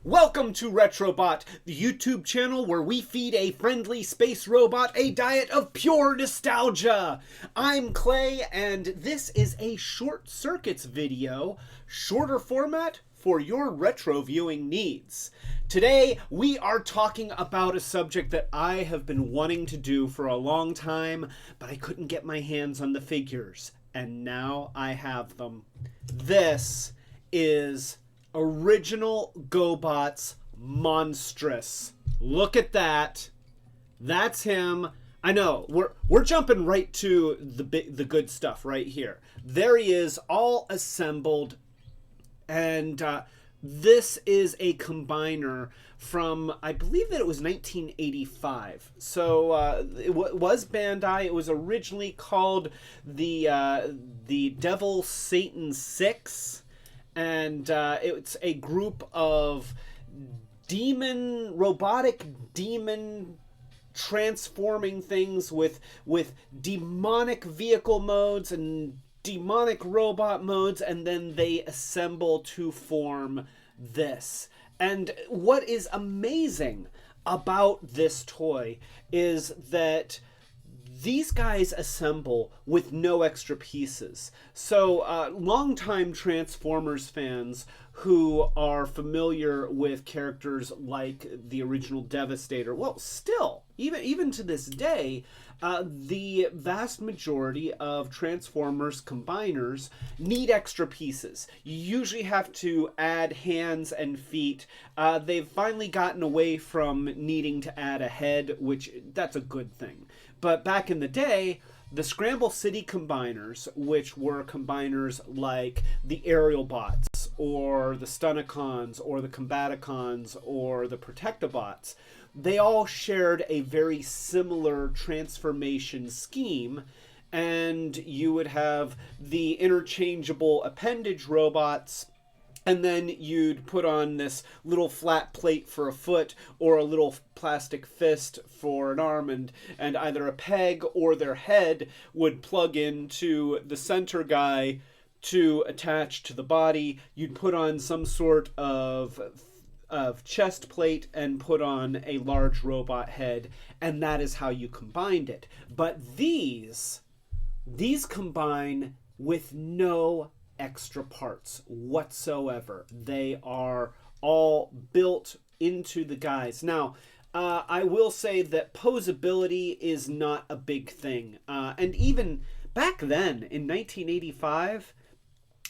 Welcome to Retrobot, the YouTube channel where we feed a friendly space robot a diet of pure nostalgia. I'm Clay, and this is a short circuits video, shorter format for your retro viewing needs. Today, we are talking about a subject that I have been wanting to do for a long time, but I couldn't get my hands on the figures, and now I have them. This is original Gobots Monstrous. Look at that. That's him. I know we're jumping right to the good stuff right here. There he is, all assembled, and this is a combiner from, I believe that it was 1985. So it was Bandai. It was originally called the Devil Satan 6. And it's a group of robotic demon transforming things with demonic vehicle modes and demonic robot modes, and then they assemble to form this. And what is amazing about this toy is that these guys assemble with no extra pieces. So longtime Transformers fans who are familiar with characters like the original Devastator, well, still, even to this day, the vast majority of Transformers combiners need extra pieces. You usually have to add hands and feet. They've finally gotten away from needing to add a head, which that's a good thing. But back in the day, the Scramble City combiners, which were combiners like the Aerial Bots, or the Stunicons, or the Combaticons, or the Protectobots, they all shared a very similar transformation scheme. And you would have the interchangeable appendage robots, and then you'd put on this little flat plate for a foot or a little plastic fist for an arm, and either a peg or their head would plug into the center guy to attach to the body. You'd put on some sort of chest plate and put on a large robot head, and that is how you combined it. But these combine with no extra parts whatsoever. They are all built into the guys. Now, I will say that posability is not a big thing. And even back then, in 1985,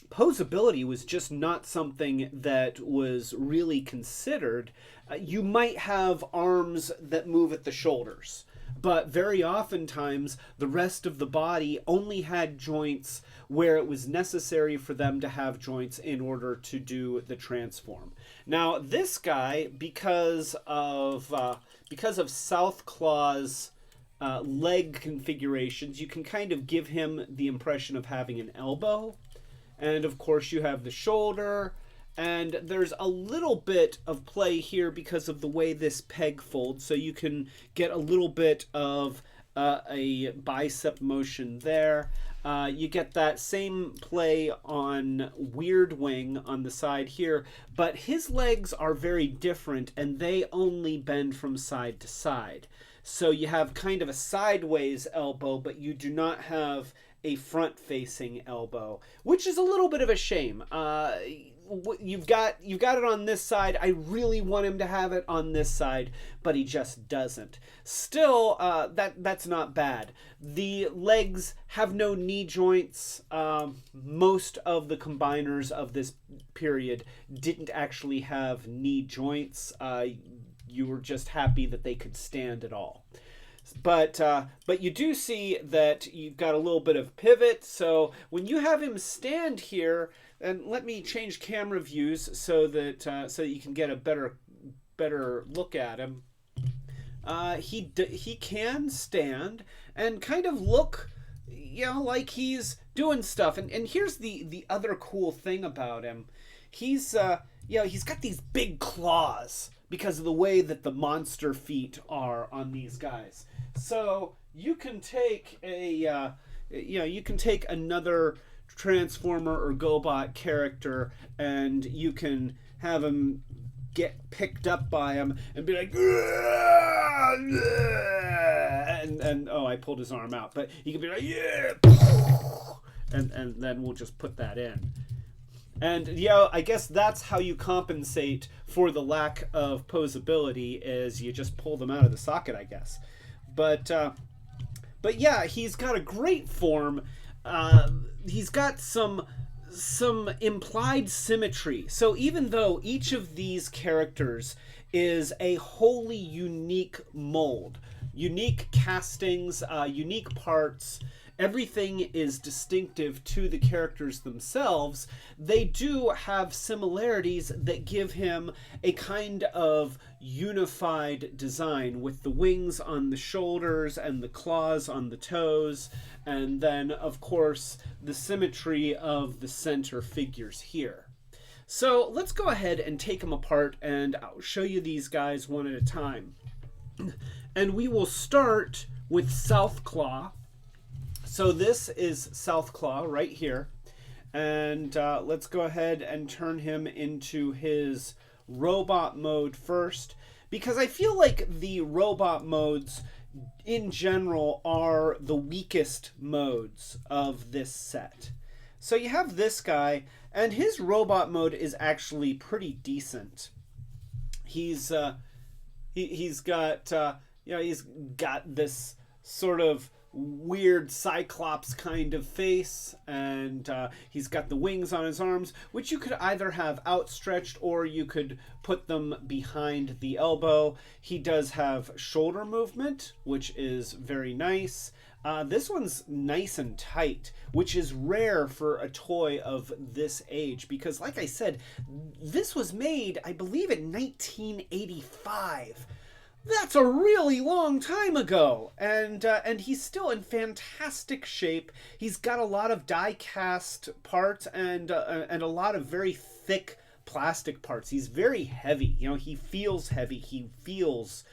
posability was just not something that was really considered. You might have arms that move at the shoulders, but very oftentimes the rest of the body only had joints where it was necessary for them to have joints in order to do the transform. Now this guy, because of Southclaw's leg configurations, you can kind of give him the impression of having an elbow. And of course you have the shoulder, and there's a little bit of play here because of the way this peg folds, so you can get a little bit of a bicep motion there. You get that same play on Weird Wing on the side here, but his legs are very different, and they only bend from side to side. So you have kind of a sideways elbow, but you do not have a front-facing elbow, which is a little bit of a shame. You've got it on this side. I really want him to have it on this side, but he just doesn't. Still, that's not bad. The legs have no knee joints. Most of the combiners of this period didn't actually have knee joints. You were just happy that they could stand at all. But you do see that you've got a little bit of pivot. So when you have him stand here, and let me change camera views so that you can get a better look at him. He can stand and kind of look, like he's doing stuff. And here's the other cool thing about him. He's got these big claws because of the way that the monster feet are on these guys. So you can take another Transformer or Gobot character, and you can have him get picked up by him and be like, and oh, I pulled his arm out, but he could be like, yeah, and then we'll just put that in. And yeah, I guess that's how you compensate for the lack of posability, is you just pull them out of the socket, I guess. But yeah, he's got a great form. He's got some implied symmetry. So even though each of these characters is a wholly unique mold, unique castings, unique parts, everything is distinctive to the characters themselves, they do have similarities that give him a kind of unified design, with the wings on the shoulders and the claws on the toes, and then of course the symmetry of the center figures here. So let's go ahead and take them apart, and I'll show you these guys one at a time. And we will start with Southclaw. So this is Southclaw right here, and let's go ahead and turn him into his robot mode first, because I feel like the robot modes in general are the weakest modes of this set. So you have this guy, and his robot mode is actually pretty decent. He's got he's got this sort of weird cyclops kind of face, and he's got the wings on his arms, which you could either have outstretched or you could put them behind the elbow. He does have shoulder movement, which is very nice. This one's nice and tight, which is rare for a toy of this age, because like I said, this was made, I believe, in 1985. That's a really long time ago, and he's still in fantastic shape. He's got a lot of die-cast parts and a lot of very thick plastic parts. He's very heavy. You know, he feels heavy. He feels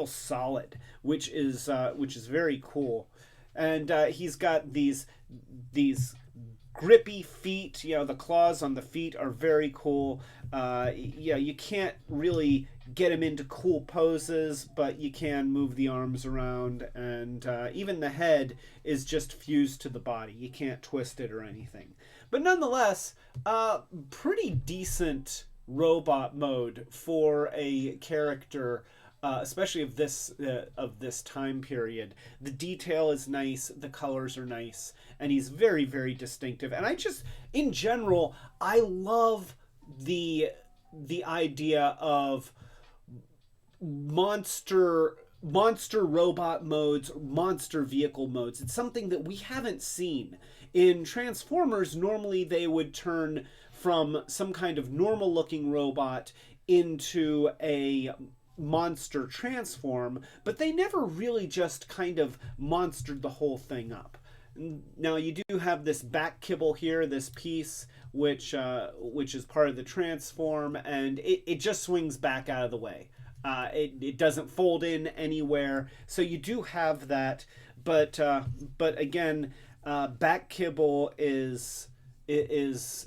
solid, which is very cool. And he's got these grippy feet. You know, the claws on the feet are very cool. Yeah, you can't really get him into cool poses, but you can move the arms around, and even the head is just fused to the body. You can't twist it or anything. But nonetheless, pretty decent robot mode for a character, especially of this time period. The detail is nice, the colors are nice, and he's very, very distinctive. And I just, in general, I love the idea of monster robot modes, monster vehicle modes. It's something that we haven't seen. In Transformers, normally they would turn from some kind of normal looking robot into a monster transform, but they never really just kind of monstered the whole thing up. Now you do have this back kibble here, this piece, which is part of the transform, and it just swings back out of the way. It doesn't fold in anywhere, so you do have that, but again, back kibble is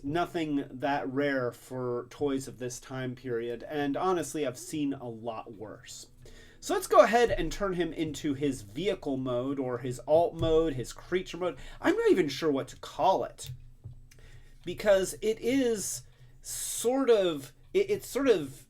nothing that rare for toys of this time period, and honestly I've seen a lot worse. So let's go ahead and turn him into his vehicle mode, or his alt mode, his creature mode. I'm not even sure what to call it, because it is sort of, it sort of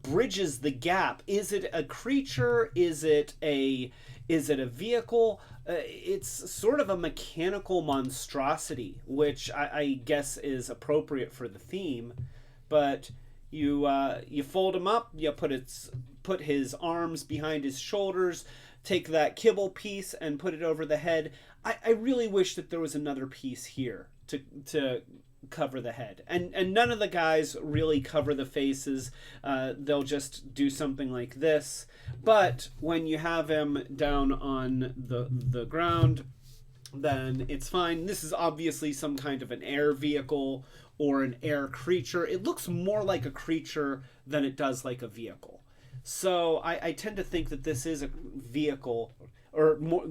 bridges the gap. Is it a creature? Is it a vehicle? It's sort of a mechanical monstrosity, which I guess is appropriate for the theme. But you fold him up, you put his arms behind his shoulders, take that kibble piece and put it over the head. I really wish that there was another piece here to cover the head, and none of the guys really cover the faces. They'll just do something like this, but when you have him down on the ground, then it's fine. This is obviously some kind of an air vehicle or an air creature. It looks more like a creature than it does like a vehicle, so I tend to think that this is a vehicle, or more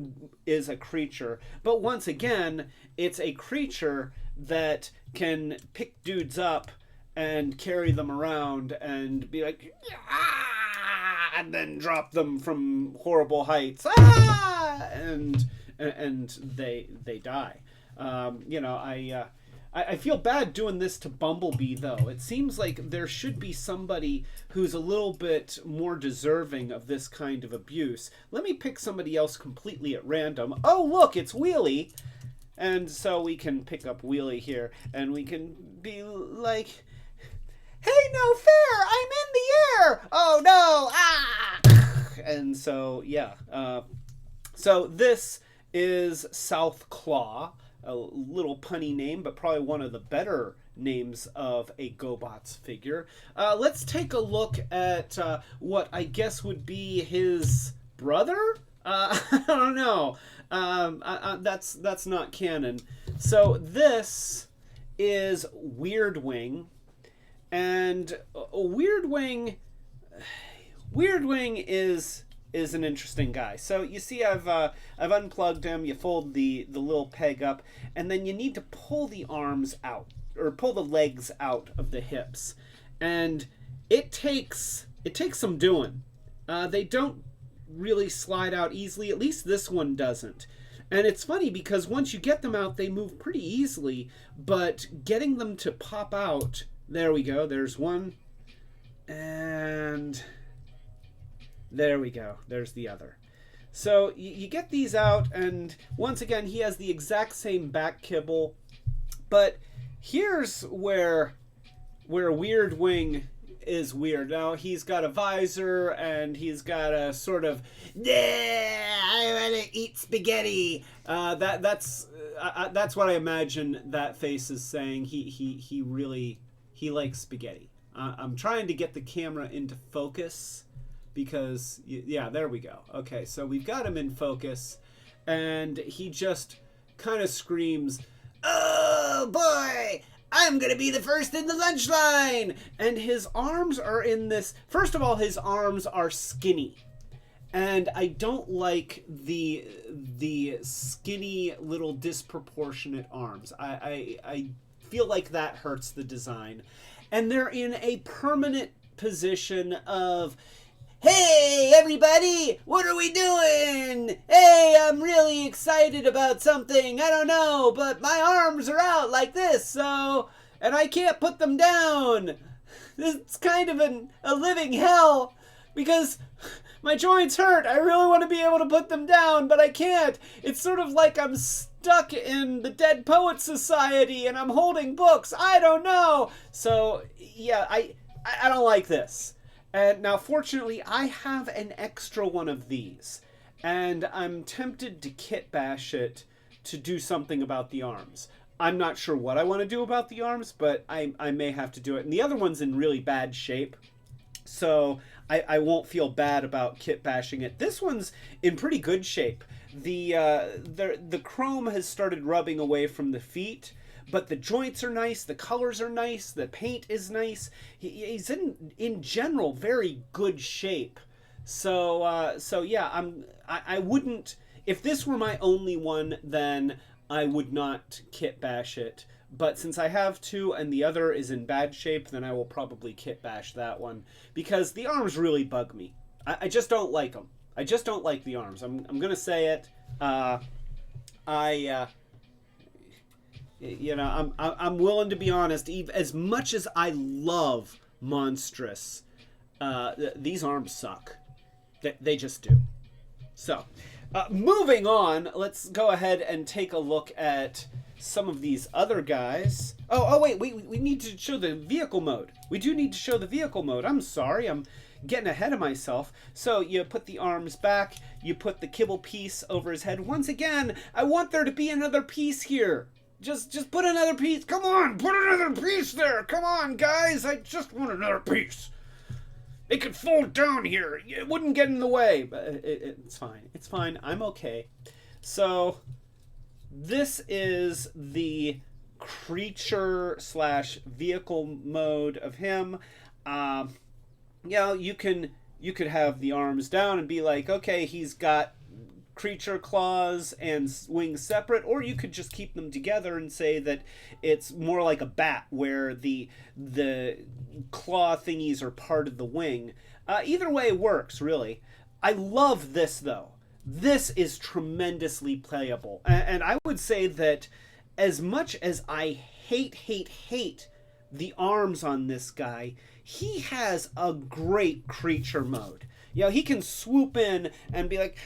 is a creature. But once again, it's a creature that can pick dudes up and carry them around and be like, ah, and then drop them from horrible heights, ah, and they die. I feel bad doing this to Bumblebee, though. It seems like there should be somebody who's a little bit more deserving of this kind of abuse. Let me pick somebody else completely at random. Oh, look, it's Wheelie. And so we can pick up Wheelie here, and we can be like, hey, no fair, I'm in the air. Oh, no, ah. And so, yeah. So this is Southclaw. A little punny name, but probably one of the better names of a Gobots figure. Let's take a look at what I guess would be his brother? I don't know. That's not canon. So this is Weirdwing, and Weirdwing is an interesting guy. So you see I've unplugged him, you fold the little peg up, and then you need to pull the arms out, or pull the legs out of the hips. And it takes some doing. They don't really slide out easily, at least this one doesn't. And it's funny because once you get them out, they move pretty easily, but getting them to pop out, there we go, there's one, and there we go. There's the other. So you get these out, and once again, he has the exact same back kibble. But here's where Weirdwing is weird. Now, he's got a visor, and he's got a sort of, I want to eat spaghetti. That's what I imagine that face is saying. He really likes spaghetti. I'm trying to get the camera into focus, because, yeah, there we go. Okay, so we've got him in focus, and he just kind of screams, oh boy, I'm gonna be the first in the lunch line! And his arms are in this, first of all, his arms are skinny. And I don't like the skinny little disproportionate arms. I feel like that hurts the design. And they're in a permanent position of, hey, everybody, what are we doing? Hey, I'm really excited about something. I don't know, but my arms are out like this, so, and I can't put them down. It's kind of a living hell, because my joints hurt. I really want to be able to put them down, but I can't. It's sort of like I'm stuck in the Dead Poets Society and I'm holding books. I don't know. So, yeah, I don't like this. And now, fortunately, I have an extra one of these, and I'm tempted to kit bash it to do something about the arms. I'm not sure what I want to do about the arms, but I may have to do it. And the other one's in really bad shape, so I won't feel bad about kit bashing it. This one's in pretty good shape. The chrome has started rubbing away from the feet, but the joints are nice, the colors are nice, the paint is nice. He's in general very good shape. So yeah, I wouldn't, if this were my only one, then I would not kit bash it. But since I have two and the other is in bad shape, then I will probably kit bash that one, because the arms really bug me. I just don't like them. I just don't like the arms. I'm gonna say it. I'm willing to be honest. As much as I love Monstrous, these arms suck. They just do. So, moving on, let's go ahead and take a look at some of these other guys. Oh wait, we need to show the vehicle mode. We do need to show the vehicle mode. I'm sorry, I'm getting ahead of myself. So you put the arms back, you put the kibble piece over his head. Once again, I want there to be another piece here. Just put another piece. Come on, put another piece there. Come on, guys, I just want another piece. It could fold down here. It wouldn't get in the way. But it's fine. It's fine. I'm okay. So this is the creature / vehicle mode of him. You could have the arms down and be like, okay, he's got creature claws and wings separate, or you could just keep them together and say that it's more like a bat where the claw thingies are part of the wing. Either way works, really. I love this, though. This is tremendously playable. And I would say that as much as I hate the arms on this guy, he has a great creature mode. You know, he can swoop in and be like,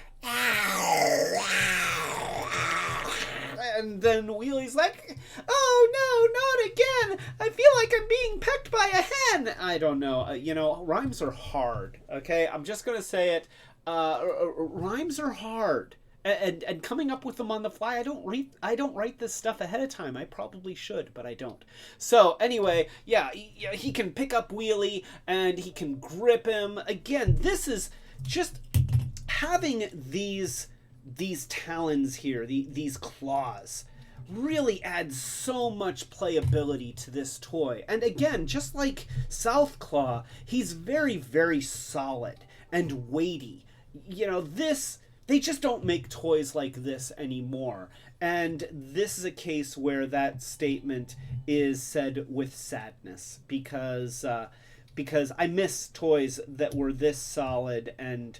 and then Wheelie's like, oh no, not again. I feel like I'm being pecked by a hen. I don't know. You know, rhymes are hard, okay? I'm just going to say it. Rhymes are hard. And coming up with them on the fly, I don't write this stuff ahead of time. I probably should, but I don't. So anyway, yeah, he can pick up Wheelie and he can grip him. Again, this is just having these talons here, these claws, really adds so much playability to this toy. And again, just like Southclaw, he's very, very solid and weighty. You know, they just don't make toys like this anymore. And this is a case where that statement is said with sadness, because I miss toys that were this solid and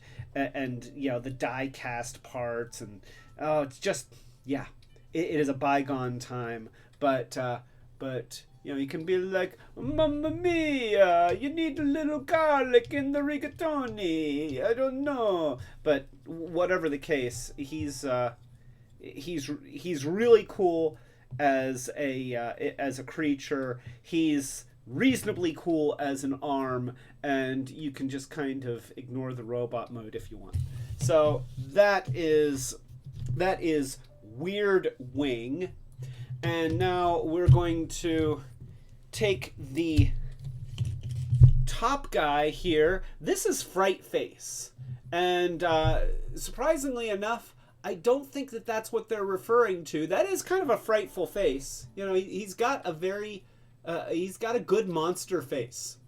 you know, the die cast parts, and it's just, yeah, it is a bygone time. But you know, you can be like, Mamma mia, you need a little garlic in the rigatoni. I don't know. But whatever the case, he's really cool as a creature. He's reasonably cool as an arm, and you can just kind of ignore the robot mode if you want. So that is Weird Wing. And now we're going to take the top guy here. This is Frightface. And surprisingly enough, I don't think that that's what they're referring to. That is kind of a frightful face. You know, he's got a good monster face.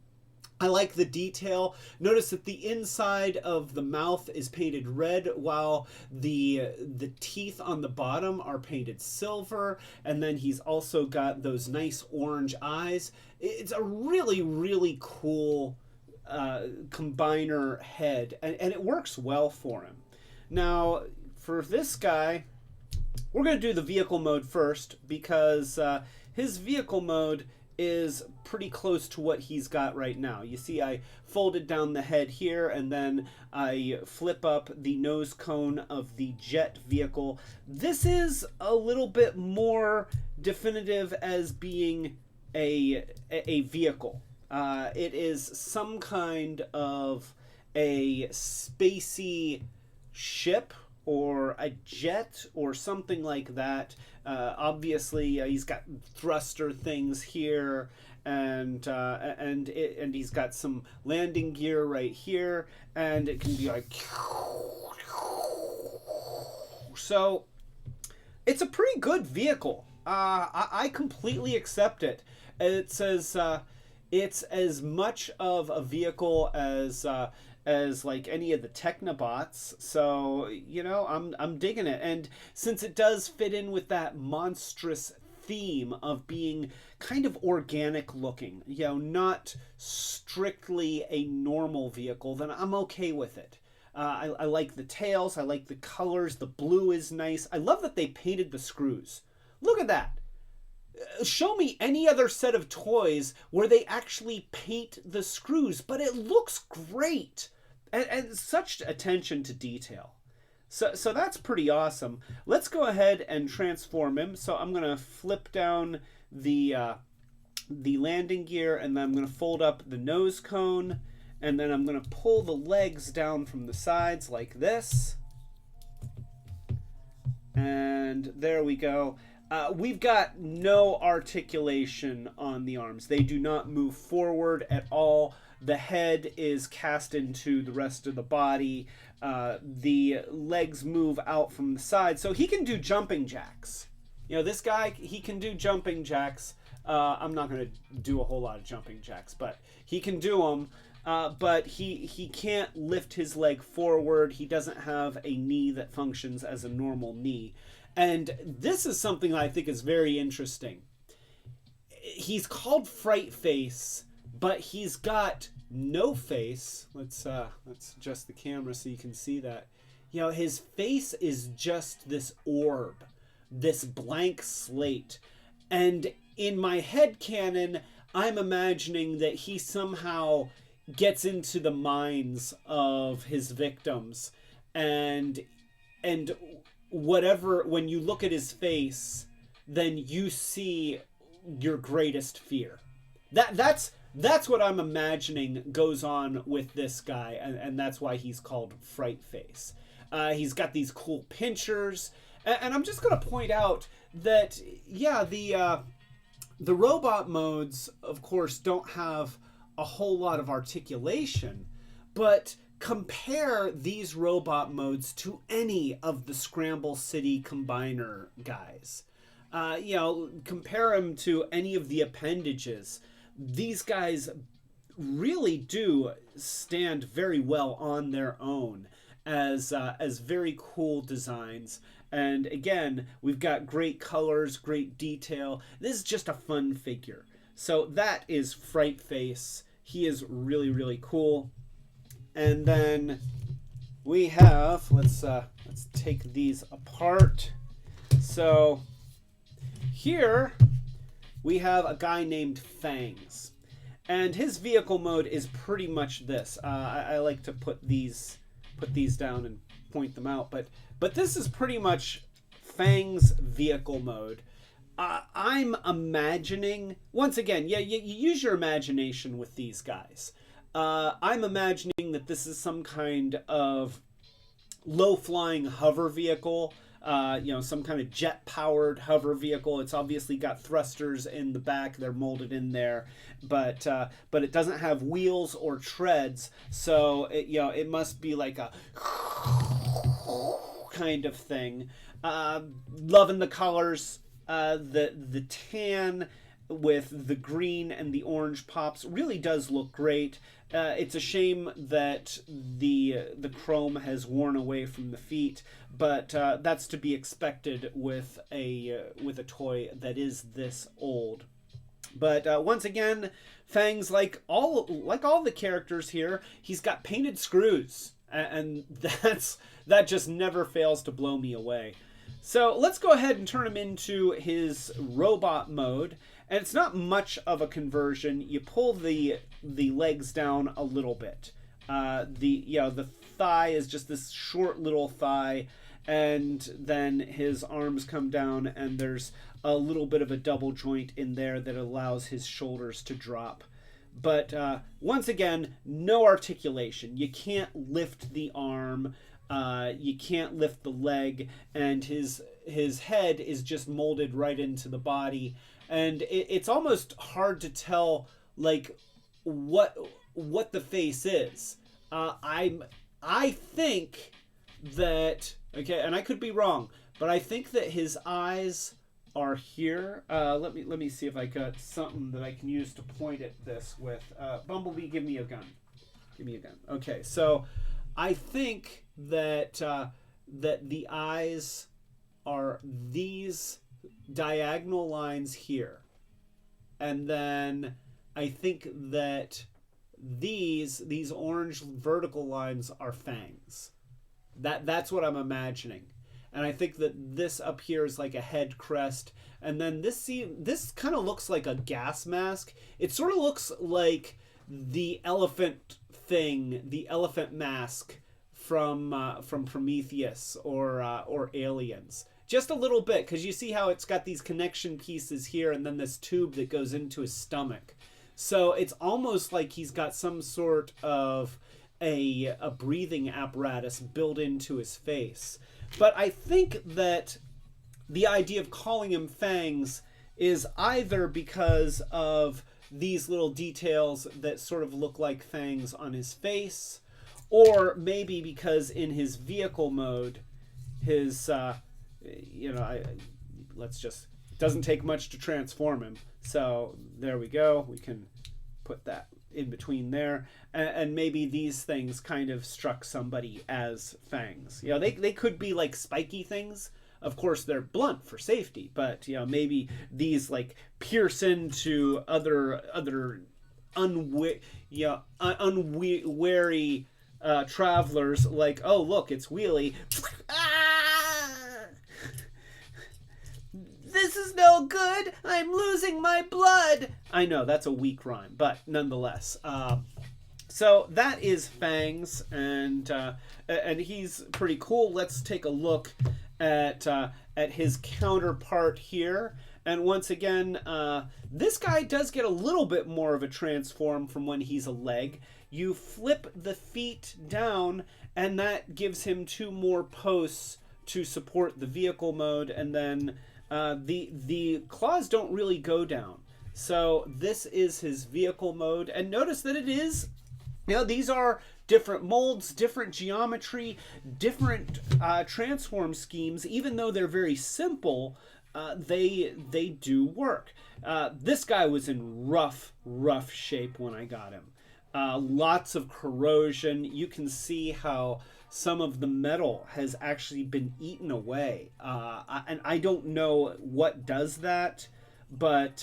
I like the detail. Notice that the inside of the mouth is painted red, while the teeth on the bottom are painted silver, and then he's also got those nice orange eyes. It's a really, really cool combiner head, and it works well for him. Now, for this guy, we're going to do the vehicle mode first, because his vehicle mode is pretty close to what he's got right now. You see, I folded down the head here, and then I flip up the nose cone of the jet vehicle. This is a little bit more definitive as being a vehicle. It is some kind of a spacey ship or a jet or something like that. Obviously, he's got thruster things here, and he's got some landing gear right here, and it can be like, so it's a pretty good vehicle. I completely accept it. It says it's as much of a vehicle as like any of the Technobots, so you know, I'm digging it. And since it does fit in with that monstrous theme of being kind of organic looking, you know, not strictly a normal vehicle, then I'm okay with it. I like the tails, I like the colors, the blue is nice. I love that they painted the screws. Look at that. Show me any other set of toys where they actually paint the screws, but it looks great. And such attention to detail. So that's pretty awesome. Let's go ahead and transform him. So I'm going to flip down the landing gear, and then I'm going to fold up the nose cone, and then I'm going to pull the legs down from the sides like this. And there we go. We've got no articulation on the arms. They do not move forward at all. The head is cast into the rest of the body. The legs move out from the side. So he can do jumping jacks. You know, this guy, he can do jumping jacks. I'm not going to do a whole lot of jumping jacks, but he can do them. but he can't lift his leg forward. He doesn't have a knee that functions as a normal knee. And this is something I think is very interesting. He's called Frightface, but he's got no face. Let's adjust the camera so you can see that. You know, his face is just this orb, this blank slate. And in my head canon, I'm imagining that he somehow gets into the minds of his victims, and whatever, when you look at his face, then you see your greatest fear. That's what I'm imagining goes on with this guy, and that's why he's called Frightface. He's got these cool pinchers, and I'm just going to point out that, yeah, the robot modes, of course, don't have a whole lot of articulation, but compare these robot modes to any of the Scramble City Combiner guys. You know, compare them to any of the appendages. These guys really do stand very well on their own as very cool designs. And again, we've got great colors, great detail. This is just a fun figure. So that is Frightface. He is really, really cool. And then we have, let's take these apart. So here we have a guy named Fangs, and his vehicle mode is pretty much this. I like to put these down and point them out, but this is pretty much Fang's vehicle mode. I'm imagining, once again, yeah, you use your imagination with these guys. I'm imagining that this is some kind of low-flying hover vehicle, you know, some kind of jet-powered hover vehicle. It's obviously got thrusters in the back; they're molded in there, but it doesn't have wheels or treads, so it must be like a kind of thing. Loving the colors. The tan with the green and the orange pops really does look great. It's a shame that the chrome has worn away from the feet, but that's to be expected with a toy that is this old. But once again, Fangs, like all the characters here, he's got painted screws, and that just never fails to blow me away. So let's go ahead and turn him into his robot mode. And it's not much of a conversion. You pull the legs down a little bit. The thigh is just this short little thigh, and then his arms come down, and there's a little bit of a double joint in there that allows his shoulders to drop. But once again, no articulation. You can't lift the arm. You can't lift the leg, and his head is just molded right into the body, and it's almost hard to tell like what the face is. I think that, okay, and I could be wrong, but I think that his eyes are here. Let me see if I got something that I can use to point at this with. Bumblebee, give me a gun. Give me a gun. Okay, so I think that that the eyes are these diagonal lines here, and then I think that these orange vertical lines are fangs. That's what I'm imagining, and I think that this up here is like a head crest, and then this kind of looks like a gas mask. It sort of looks like the elephant thing, the elephant mask from Prometheus or Aliens. Just a little bit, because you see how it's got these connection pieces here and then this tube that goes into his stomach. So it's almost like he's got some sort of a breathing apparatus built into his face. But I think that the idea of calling him Fangs is either because of these little details that sort of look like fangs on his face, or maybe because in his vehicle mode, his it doesn't take much to transform him. So there we go. We can put that in between there, and maybe these things kind of struck somebody as fangs. You know, they could be like spiky things. Of course, they're blunt for safety, but you know, maybe these like pierce into other unwary travelers. Like, oh look, it's Wheelie. This is no good. I'm losing my blood. I know that's a weak rhyme, but nonetheless. So that is Fangs, and he's pretty cool. Let's take a look at his counterpart here. And once again, this guy does get a little bit more of a transform from when he's a leg. You flip the feet down, and that gives him 2 more posts to support the vehicle mode, and then the claws don't really go down. So this is his vehicle mode, and notice that it is, you know, these are different molds, different geometry, different transform schemes. Even though they're very simple, they do work. This guy was in rough shape when I got him. Lots of corrosion. You can see how some of the metal has actually been eaten away. And I don't know what does that, but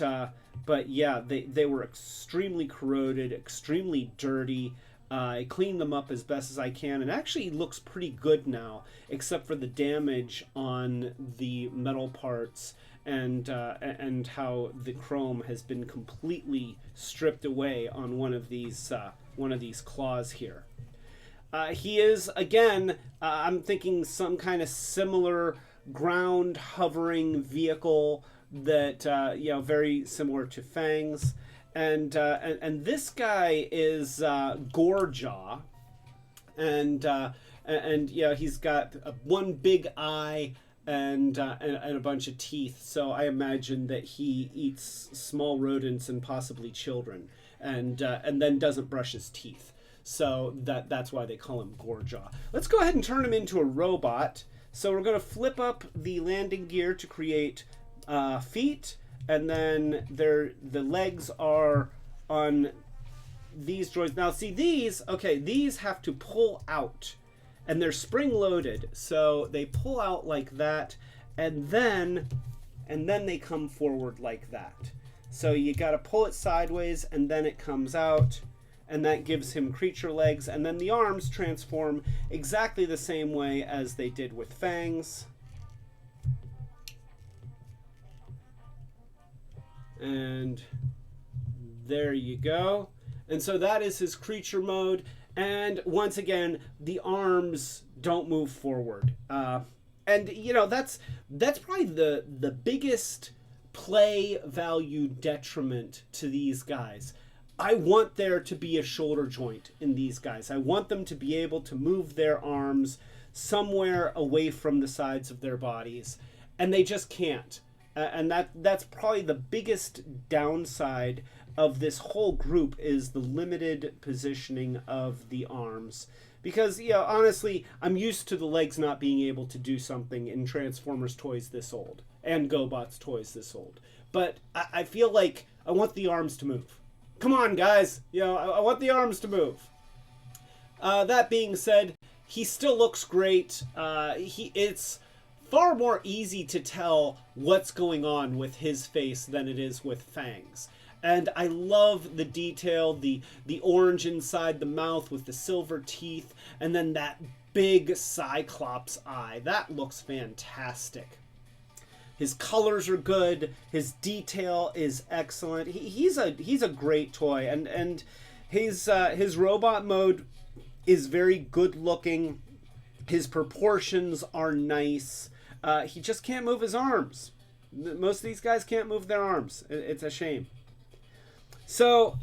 yeah, they were extremely corroded, extremely dirty. I cleaned them up as best as I can, and actually looks pretty good now, except for the damage on the metal parts and how the chrome has been completely stripped away on one of these claws here. He is, again, I'm thinking some kind of similar ground hovering vehicle that you know, very similar to Fangs. And this guy is Gorejaw, and you know, he's got one big eye and a bunch of teeth. So I imagine that he eats small rodents and possibly children, and then doesn't brush his teeth. So that's why they call him Gorejaw. Let's go ahead and turn him into a robot. So we're going to flip up the landing gear to create feet. And then the legs are on these droids. Now, see these, okay, these have to pull out. And they're spring-loaded. So they pull out like that. And then they come forward like that. So you got to pull it sideways, and then it comes out. And that gives him creature legs. And then the arms transform exactly the same way as they did with Fangs. And there you go. And so that is his creature mode. And once again, the arms don't move forward. And you know, that's probably the biggest play value detriment to these guys. I want there to be a shoulder joint in these guys. I want them to be able to move their arms somewhere away from the sides of their bodies, and they just can't. And that's probably the biggest downside of this whole group, is the limited positioning of the arms. Because, you know, honestly, I'm used to the legs not being able to do something in Transformers toys this old, and Gobots toys this old. But I feel like I want the arms to move. Come on, guys. You know, I want the arms to move. That being said, he still looks great. It's far more easy to tell what's going on with his face than it is with Fangs. And I love the detail, the orange inside the mouth with the silver teeth, and then that big Cyclops eye. That looks fantastic. His colors are good. His detail is excellent. He's a great toy, and his robot mode is very good looking. His proportions are nice. He just can't move his arms. Most of these guys can't move their arms. It's a shame. So,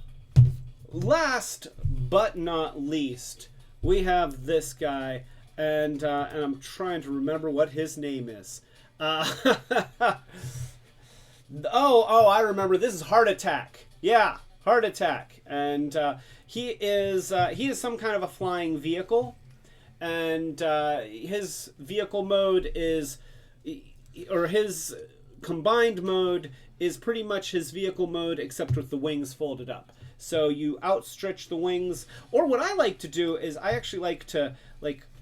last but not least, we have this guy, and I'm trying to remember what his name is. I remember. This is Heart Attack. Yeah, Heart Attack, and he is some kind of a flying vehicle, and his vehicle mode is, or his combined mode is pretty much his vehicle mode, except with the wings folded up. So you outstretch the wings, or what I like to do is I actually like to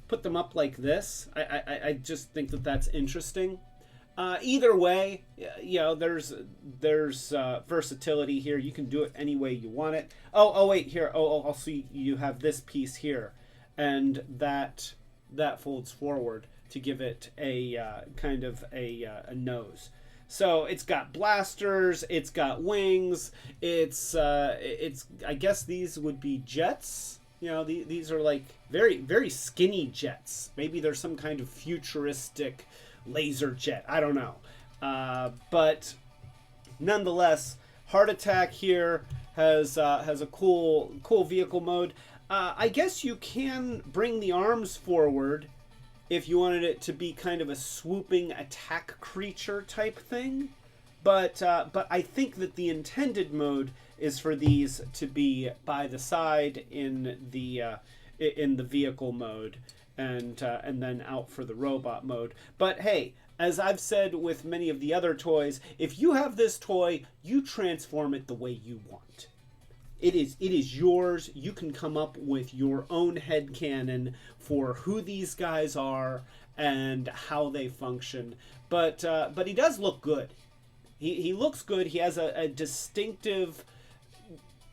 put them up like this. I just think that that's interesting. Either way, there's versatility here. You can do it any way you want it. Oh wait, here. I'll see you have this piece here, and that folds forward to give it a kind of a nose. So it's got blasters, it's got wings, it's I guess these would be jets. These are like very, very skinny jets. Maybe there's some kind of futuristic laser jet. I don't know. But nonetheless, Heart Attack here has a cool vehicle mode. I guess you can bring the arms forward if you wanted it to be kind of a swooping attack creature type thing. But I think that the intended mode is for these to be by the side in the vehicle mode, and then out for the robot mode. But hey, as I've said with many of the other toys, if you have this toy, you transform it the way you want. It is yours. You can come up with your own headcanon for who these guys are and how they function. But he does look good. He looks good. He has a distinctive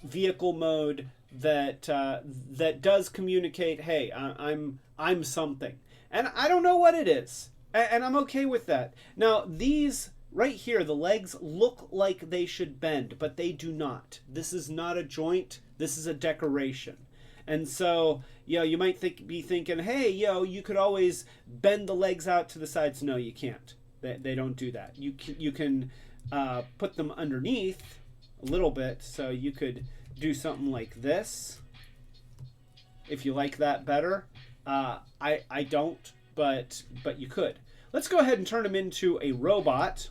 vehicle mode that does communicate, hey, I'm something, and I don't know what it is, and I'm okay with that. Now these right here, the legs look like they should bend, but they do not. This is not a joint. This is a decoration. And so, you might be thinking, hey, you could always bend the legs out to the sides. No, you can't. They don't do that. You can put them underneath a little bit, so you could do something like this if you like that better. I don't, but you could. Let's go ahead and turn him into a robot.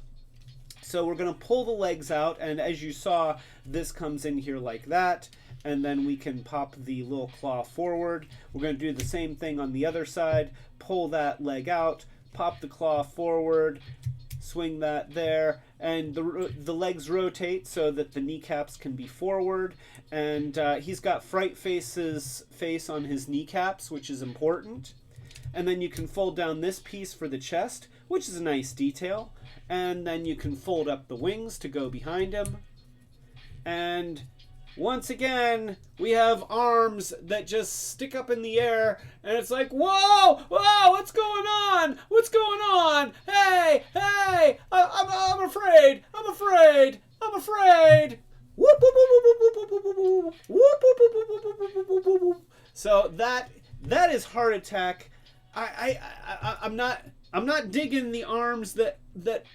So we're going to pull the legs out, and as you saw, this comes in here like that, and then we can pop the little claw forward. We're going to do the same thing on the other side. Pull that leg out, pop the claw forward, swing that there, and the legs rotate so that the kneecaps can be forward, and he's got Frightface's face on his kneecaps, which is important. And then you can fold down this piece for the chest, which is a nice detail. And then you can fold up the wings to go behind him. And once again, we have arms that just stick up in the air, and it's like, whoa, what's going on? What's going on? Hey, I'm afraid. Whoop, whoop, whoop, whoop, whoop, whoop, whoop, whoop, whoop, whoop, whoop, whoop. So that is Heart Attack. I'm not digging the arms that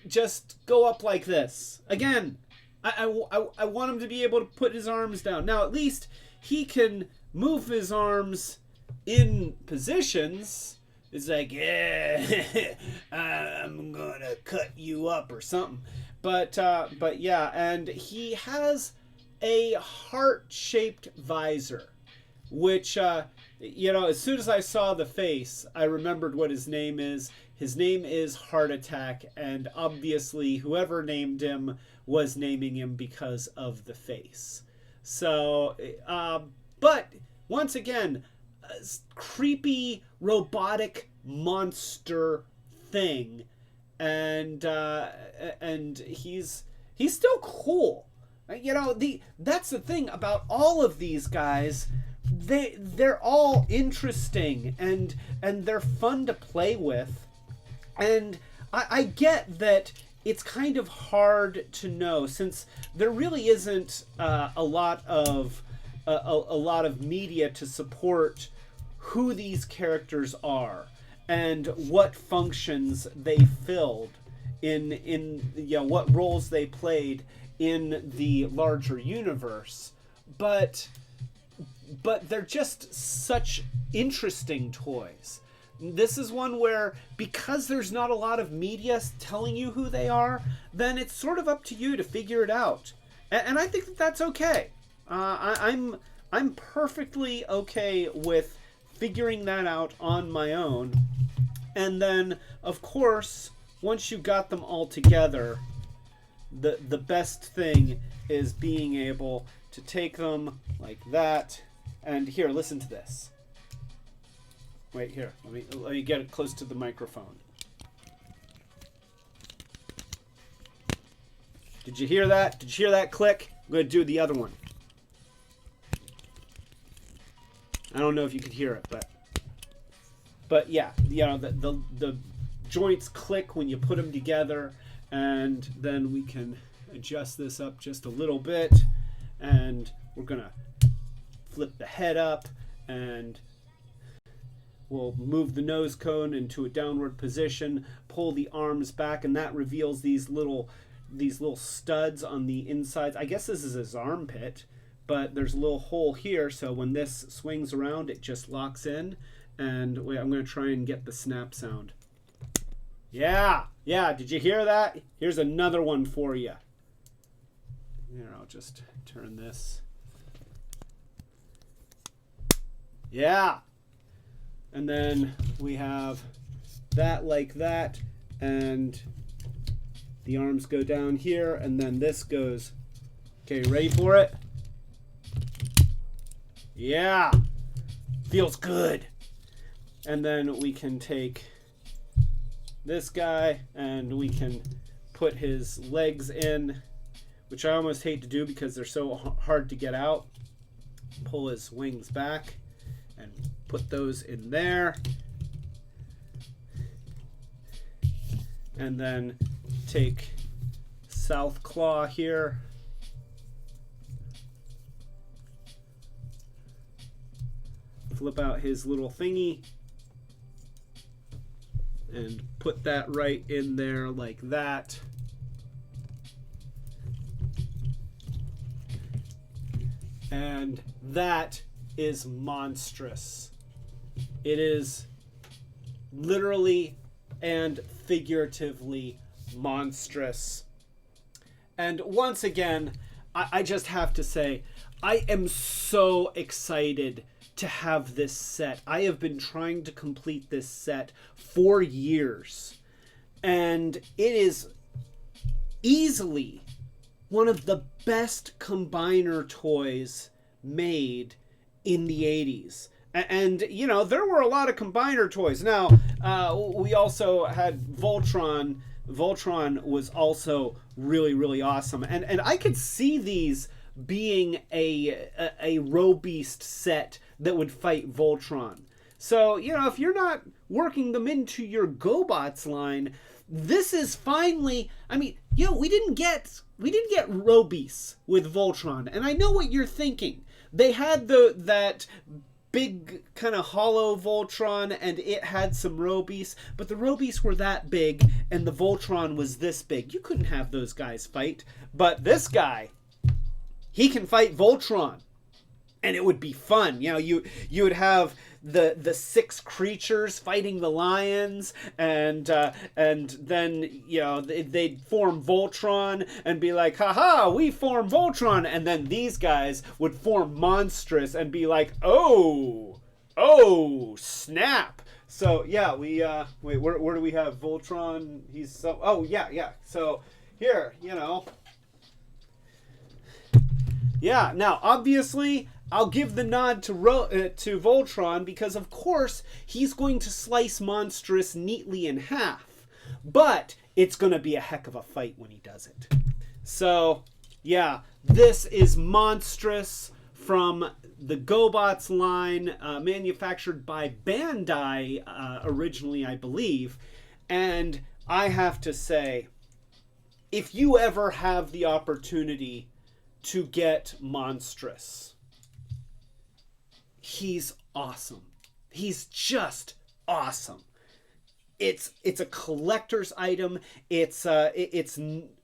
just go up like this. Again, I want him to be able to put his arms down. Now, at least he can move his arms in positions. It's like, yeah, I'm gonna cut you up or something. But yeah, and he has a heart-shaped visor, which, as soon as I saw the face, I remembered what his name is. His name is Heart Attack, and obviously whoever named him was naming him because of the face. So, but once again, a creepy robotic monster thing, and he's still cool. That's the thing about all of these guys. They're all interesting and they're fun to play with. And I get that it's kind of hard to know, since there really isn't a lot of media to support who these characters are and what functions they filled in what roles they played in the larger universe. But they're just such interesting toys. This is one where, because there's not a lot of media telling you who they are, then it's sort of up to you to figure it out. And I think that that's okay. I'm perfectly okay with figuring that out on my own. And then, of course, once you got them all together, the best thing is being able to take them like that. And here, listen to this. Wait, here, let me get it close to the microphone. Did you hear that? Did you hear that click? I'm going to do the other one. I don't know if you could hear it, but yeah, you know, the joints click when you put them together, and then we can adjust this up just a little bit, and we're gonna flip the head up, and we'll move the nose cone into a downward position, pull the arms back, and that reveals these little studs on the insides. I guess this is his armpit, but there's a little hole here, so when this swings around, it just locks in. And wait, I'm going to try and get the snap sound. Yeah, did you hear that? Here's another one for you. Here, I'll just turn this. Yeah. And then we have that like that, and the arms go down here, and then this goes. Okay, ready for it? Yeah. Feels good. And then we can take this guy and we can put his legs in, which I almost hate to do because they're so hard to get out. Pull his wings back and put those in there. And then take Southclaw here. Flip out his little thingy. And put that right in there like that. And that is monstrous. It is literally and figuratively monstrous. And once again, I just have to say, I am so excited to have this set. I have been trying to complete this set for years, and it is easily one of the best combiner toys made in the 80s. And you know, there were a lot of combiner toys. Now, we also had Voltron. Voltron was also really, really awesome, and I could see these being a Robeast set that would fight Voltron. So, you know, if you're not working them into your Gobots line, this is finally, I mean, you know, we didn't get Robeasts with Voltron, and I know what you're thinking. They had that big kind of hollow Voltron, and it had some Robeasts, but the Robeasts were that big, and the Voltron was this big. You couldn't have those guys fight, but this guy, he can fight Voltron. And it would be fun. You know, you would have the 6 creatures fighting the lions, and then, you know, they'd form Voltron and be like, haha, we form Voltron, and then these guys would form Monstrous and be like, oh snap. So yeah, we wait, where do we have Voltron? He's so, oh yeah. So here, you know. Yeah, now obviously I'll give the nod to Voltron because, of course, he's going to slice Monstrous neatly in half. But it's going to be a heck of a fight when he does it. So, yeah, this is Monstrous from the Gobots line, manufactured by Bandai originally, I believe. And I have to say, if you ever have the opportunity to get Monstrous, he's awesome. He's just awesome. It's a collector's item. It's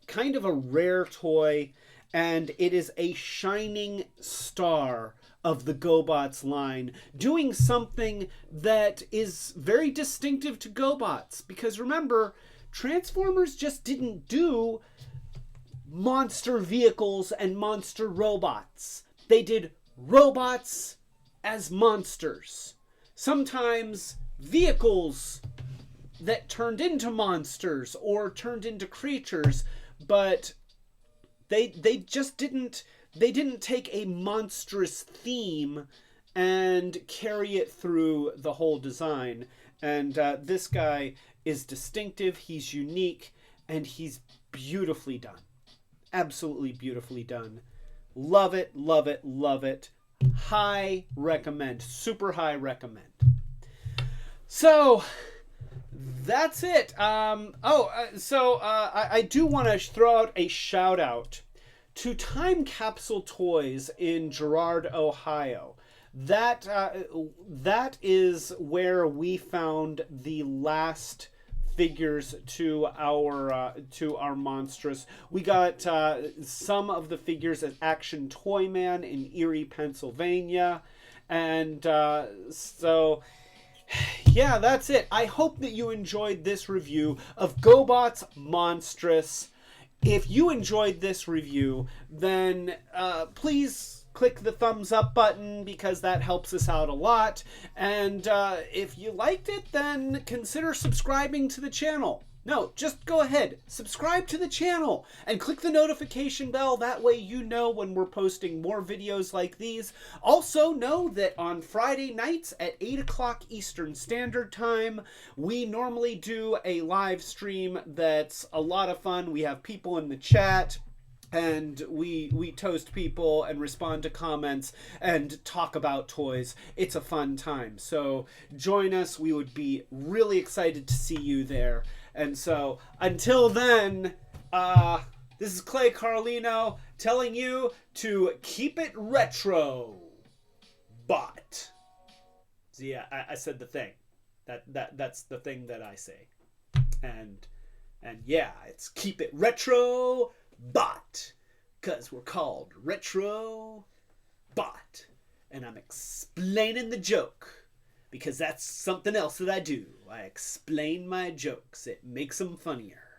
kind of a rare toy, and it is a shining star of the Gobots line, doing something that is very distinctive to Gobots. Because remember, Transformers just didn't do monster vehicles and monster robots. They did robots as monsters. Sometimes vehicles that turned into monsters or turned into creatures, but they just didn't take a monstrous theme and carry it through the whole design. And this guy is distinctive, he's unique, and he's beautifully done. Absolutely beautifully done. Love it, love it, love it. High recommend. Super high recommend. So that's it. I do want to throw out a shout out to Time Capsule Toys in Girard, Ohio. That is where we found the last figures to our monstrous. We got some of the figures at Action Toyman in Erie, Pennsylvania, and so yeah, that's it. I hope that you enjoyed this review of Gobots Monstrous. If you enjoyed this review, then please click the thumbs up button, because that helps us out a lot. And if you liked it, then consider subscribing to the channel. No, just go ahead, subscribe to the channel and click the notification bell. That way you know when we're posting more videos like these. Also know that on Friday nights at 8 o'clock Eastern Standard Time, we normally do a live stream that's a lot of fun. We have people in the chat, and we toast people and respond to comments and talk about toys. It's a fun time. So join us. We would be really excited to see you there. And so until then, this is Clay Carlino telling you to keep it retro. Bot. So yeah, I said the thing. That's the thing that I say. And yeah, it's keep it retro. Bot, because we're called Retrobot, and I'm explaining the joke, because that's something else that I do. I explain my jokes. It makes them funnier.